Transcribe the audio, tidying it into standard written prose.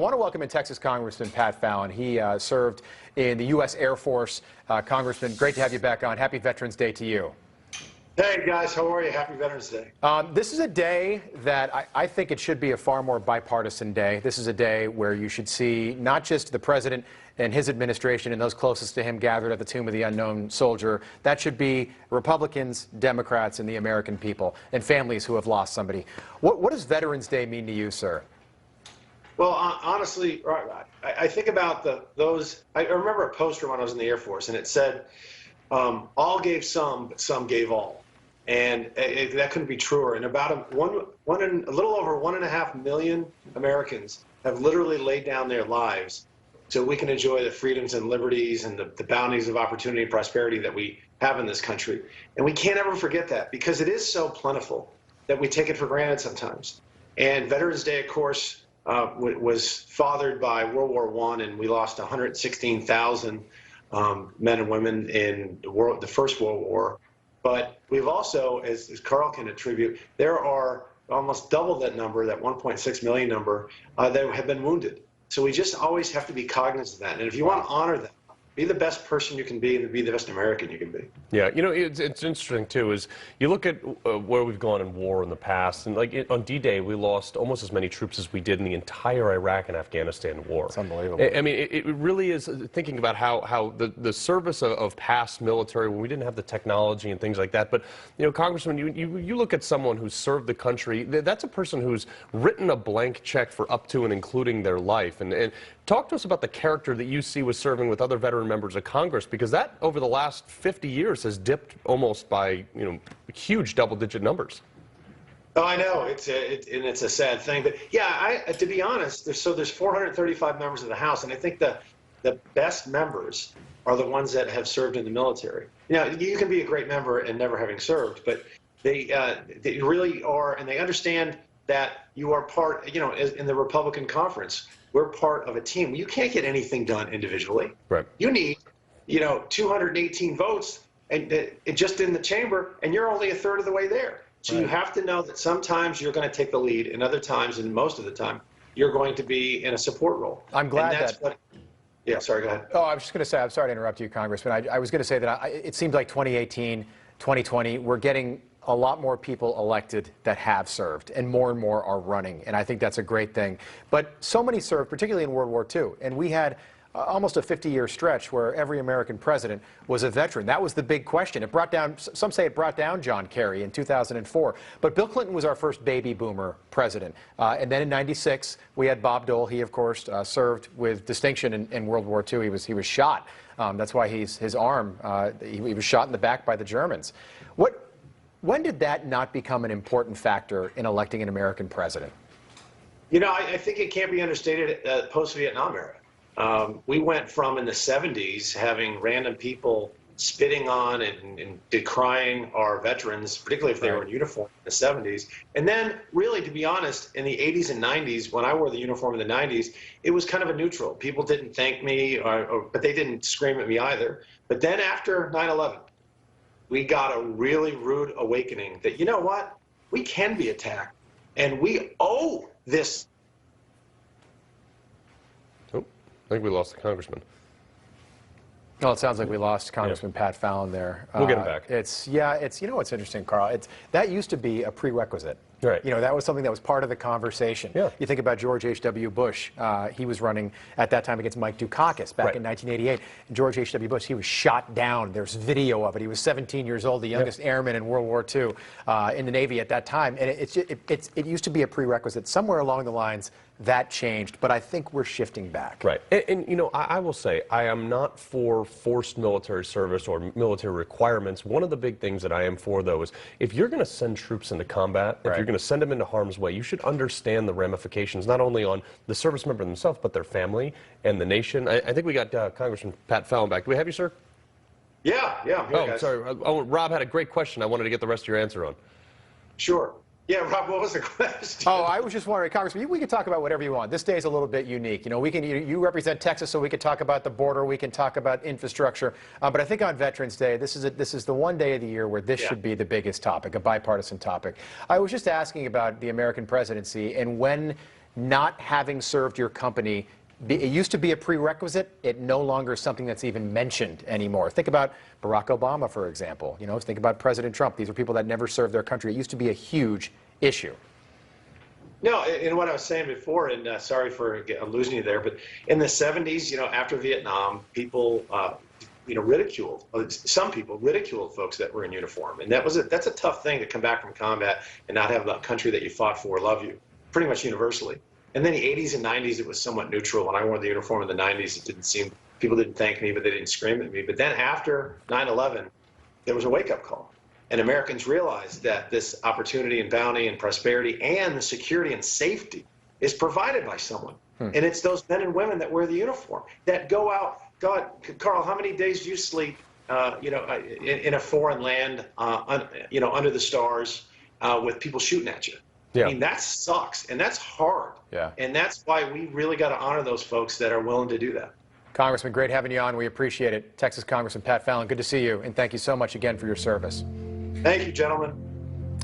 want to welcome in Texas Congressman Pat Fallon. He served in the U.S. Air Force. Congressman, great to have you back on. Happy Veterans Day to you. Hey, guys. How are you? Happy Veterans Day. This is a day that I think it should be a far more bipartisan day. This is a day where you should see not just the president and his administration and those closest to him gathered at the tomb of the unknown soldier. That should be Republicans, Democrats, and the American people and families who have lost somebody. What does Veterans Day mean to you, sir? Well, honestly, I think about those. I remember a poster when I was in the Air Force, and it said, all gave some, but some gave all. And that couldn't be truer. And about a little over 1.5 million Americans have literally laid down their lives so we can enjoy the freedoms and liberties and the bounties of opportunity and prosperity that we have in this country. And we can't ever forget that, because it is so plentiful that we take it for granted sometimes. And Veterans Day, of course, was fathered by World War I, and we lost 116,000 men and women in the First World War. But we've also, as Carl can attribute, there are almost double that number, that 1.6 million number, that have been wounded. So we just always have to be cognizant of that. And if you want to honor that, be the best person you can be and be the best American you can be. Yeah, you know, it's interesting, too, is you look at where we've gone in war in the past, and like on D-Day, we lost almost as many troops as we did in the entire Iraq and Afghanistan war. It's unbelievable. I mean, it really is, thinking about how the service of past military, when we didn't have the technology and things like that. But, you know, Congressman, you look at someone who's served the country, that's a person who's written a blank check for up to and including their life. And talk to us about the character that you see with serving with other veteran members of Congress, because that, over the last 50 years, has dipped almost by, you know, huge double-digit numbers. Oh, I know. It's a sad thing. But, yeah, to be honest, there's 435 members of the House, and I think the best members are the ones that have served in the military. You know, you can be a great member and never having served, but they really are, and they understand that you are part, you know, in the Republican conference, we're part of a team. You can't get anything done individually. Right. You need, you know, 218 votes and just in the chamber, and you're only a third of the way there. So you have to know that sometimes you're going to take the lead, and other times, and most of the time, you're going to be in a support role. I'm glad yeah, sorry, go ahead. Oh, I was just going to say, I'm sorry to interrupt you, Congressman. I was going to say that it seems like 2018, 2020, we're getting a lot more people elected that have served, and more are running, and I think that's a great thing. But so many served, particularly in World War II, and we had almost a 50-year stretch where every American president was a veteran. That was the big question. It brought down, some say it brought down John Kerry in 2004, but Bill Clinton was our first baby boomer president. And then in '96, we had Bob Dole. He, of course, served with distinction in World War II. He was shot. That's why his arm, he was shot in the back by the Germans. When did that not become an important factor in electing an American president? You know, I think it can't be understated post-Vietnam era. We went from, in the 70s, having random people spitting on and decrying our veterans, particularly if they were in uniform in the 70s. And then, really, to be honest, in the 80s and 90s, when I wore the uniform in the 90s, it was kind of a neutral. People didn't thank me, but they didn't scream at me either. But then after 9/11, we got a really rude awakening that, you know what, we can be attacked, and we owe this. Oh, I think we lost the congressman. Well, it sounds like we lost Congressman Pat Fallon there. We'll get him back. You know what's interesting, Carl? That used to be a prerequisite. Right. You know, that was something that was part of the conversation. Yeah. You think about George H.W. Bush. He was running at that time against Mike Dukakis back in 1988. And George H.W. Bush, he was shot down. There's video of it. He was 17 years old, the youngest airman in World War II in the Navy at that time. And it used to be a prerequisite. Somewhere along the lines, that changed, but I think we're shifting back. Right. And you know, I will say, I am not for forced military service or military requirements. One of the big things that I am for, though, is if you're going to send troops into combat, if you're going to send them into harm's way, you should understand the ramifications, not only on the service member themselves, but their family and the nation. I think we got Congressman Pat Fallon back. Do we have you, sir? Yeah, I'm here, Oh, guys. sorry. Rob had a great question I wanted to get the rest of your answer on. Sure. Yeah, Rob, what was the question? Oh, I was just wondering, Congressman, we can talk about whatever you want. This day is a little bit unique. You know, you represent Texas, so we can talk about the border, we can talk about infrastructure. But I think on Veterans Day, this is the one day of the year where this should be the biggest topic, a bipartisan topic. I was just asking about the American presidency and when not having served your company, it used to be a prerequisite. It no longer is something that's even mentioned anymore. Think about Barack Obama, for example. You know, think about President Trump. These are people that never served their country. It used to be a huge issue. No, and what I was saying before, and sorry for losing you there, but in the 70s, you know, after Vietnam, people, you know, ridiculed, some people ridiculed folks that were in uniform. And that's a tough thing to come back from combat and not have the country that you fought for love you, pretty much universally. And then the 80s and 90s, it was somewhat neutral. When I wore the uniform in the 90s, it didn't seem, people didn't thank me, but they didn't scream at me. But then after 9/11, there was a wake-up call. And Americans realized that this opportunity and bounty and prosperity and the security and safety is provided by someone. And it's those men and women that wear the uniform, that go out. God, Carl, how many days do you sleep, you know, in a foreign land, you know, under the stars with people shooting at you? Yeah. I mean, that sucks, and that's hard. Yeah. And that's why we really got to honor those folks that are willing to do that. Congressman, great having you on. We appreciate it. Texas Congressman Pat Fallon, good to see you, and thank you so much again for your service. Thank you, gentlemen.